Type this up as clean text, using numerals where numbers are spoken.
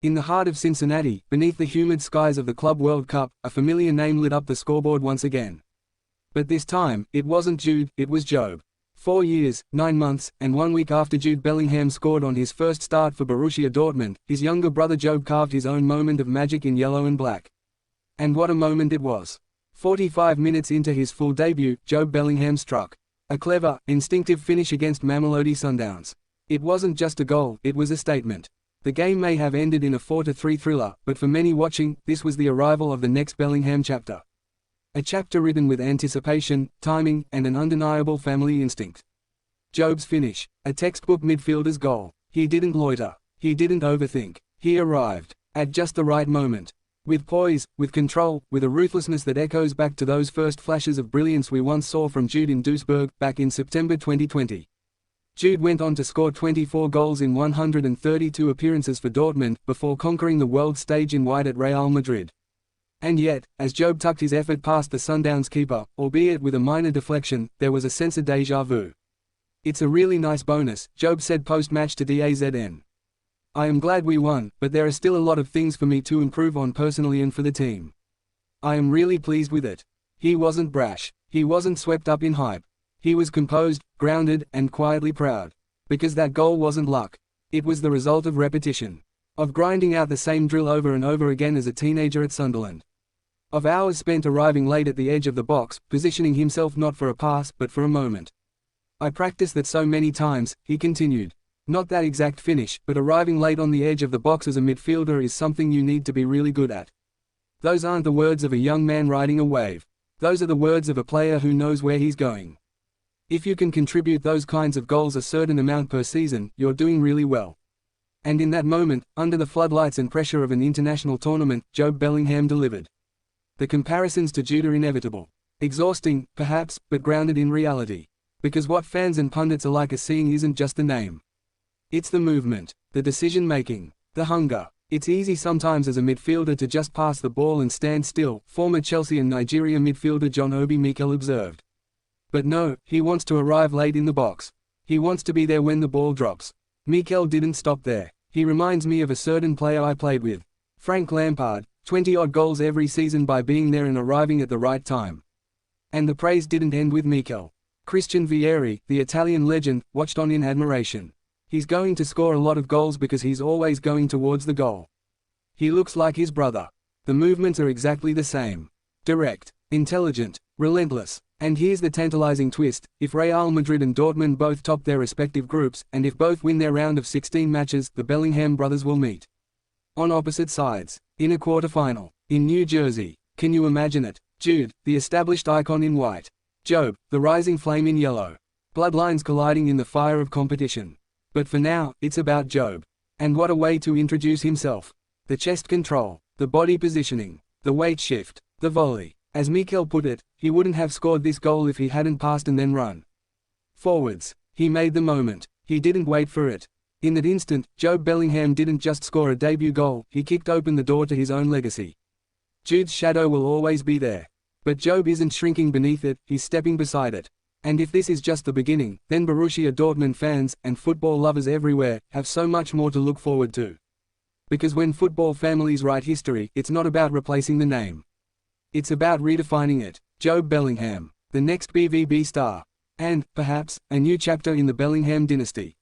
In the heart of Cincinnati, beneath the humid skies of the Club World Cup, a familiar name lit up the scoreboard once again. But this time, it wasn't Jude, it was Jobe. 4 years, 9 months, and 1 week after Jude Bellingham scored on his first start for Borussia Dortmund, his younger brother Jobe carved his own moment of magic in yellow and black. And what a moment it was. 45 minutes into his full debut, Jobe Bellingham struck a clever, instinctive finish against Mamelodi Sundowns. It wasn't just a goal, it was a statement. The game may have ended in a 4-3 thriller, but for many watching, this was the arrival of the next Bellingham chapter. A chapter written with anticipation, timing, and an undeniable family instinct. Jobe's finish, a textbook midfielder's goal. He didn't loiter. He didn't overthink. He arrived at just the right moment. With poise, with control, with a ruthlessness that echoes back to those first flashes of brilliance we once saw from Jude in Duisburg, back in September 2020. Jude went on to score 24 goals in 132 appearances for Dortmund, before conquering the world stage in white at Real Madrid. And yet, as Jobe tucked his effort past the Sundowns keeper, albeit with a minor deflection, there was a sense of déjà vu. "It's a really nice bonus," Jobe said post-match to DAZN. "I am glad we won, but there are still a lot of things for me to improve on personally and for the team. I am really pleased with it." He wasn't brash. He wasn't swept up in hype. He was composed, grounded, and quietly proud. Because that goal wasn't luck. It was the result of repetition. Of grinding out the same drill over and over again as a teenager at Sunderland. Of hours spent arriving late at the edge of the box, positioning himself not for a pass but for a moment. "I practiced that so many times," he continued. "Not that exact finish, but arriving late on the edge of the box as a midfielder is something you need to be really good at." Those aren't the words of a young man riding a wave. Those are the words of a player who knows where he's going. If you can contribute those kinds of goals a certain amount per season, you're doing really well. And in that moment, under the floodlights and pressure of an international tournament, Jobe Bellingham delivered. The comparisons to Jude are inevitable. Exhausting, perhaps, but grounded in reality. Because what fans and pundits alike are seeing isn't just the name. It's the movement, the decision-making, the hunger. It's easy sometimes as a midfielder to just pass the ball and stand still, former Chelsea and Nigeria midfielder John Obi Mikel observed. But no, he wants to arrive late in the box. He wants to be there when the ball drops. Mikel didn't stop there. He reminds me of a certain player I played with, Frank Lampard, 20-odd goals every season by being there and arriving at the right time. And the praise didn't end with Mikel. Christian Vieri, the Italian legend, watched on in admiration. He's going to score a lot of goals because he's always going towards the goal. He looks like his brother. The movements are exactly the same. Direct, intelligent, relentless. And here's the tantalizing twist: if Real Madrid and Dortmund both top their respective groups, and if both win their round of 16 matches, the Bellingham brothers will meet on opposite sides, in a quarter-final, in New Jersey. Can you imagine it? Jude, the established icon in white. Jobe, the rising flame in yellow. Bloodlines colliding in the fire of competition. But for now, it's about Jobe. And what a way to introduce himself. The chest control, the body positioning, the weight shift, the volley. As Mikel put it, he wouldn't have scored this goal if he hadn't passed and then run forwards. He made the moment. He didn't wait for it. In that instant, Jobe Bellingham didn't just score a debut goal, he kicked open the door to his own legacy. Jude's shadow will always be there. But Jobe isn't shrinking beneath it, he's stepping beside it. And if this is just the beginning, then Borussia Dortmund fans, and football lovers everywhere, have so much more to look forward to. Because when football families write history, it's not about replacing the name. It's about redefining it. Jobe Bellingham, the next BVB star. And, perhaps, a new chapter in the Bellingham dynasty.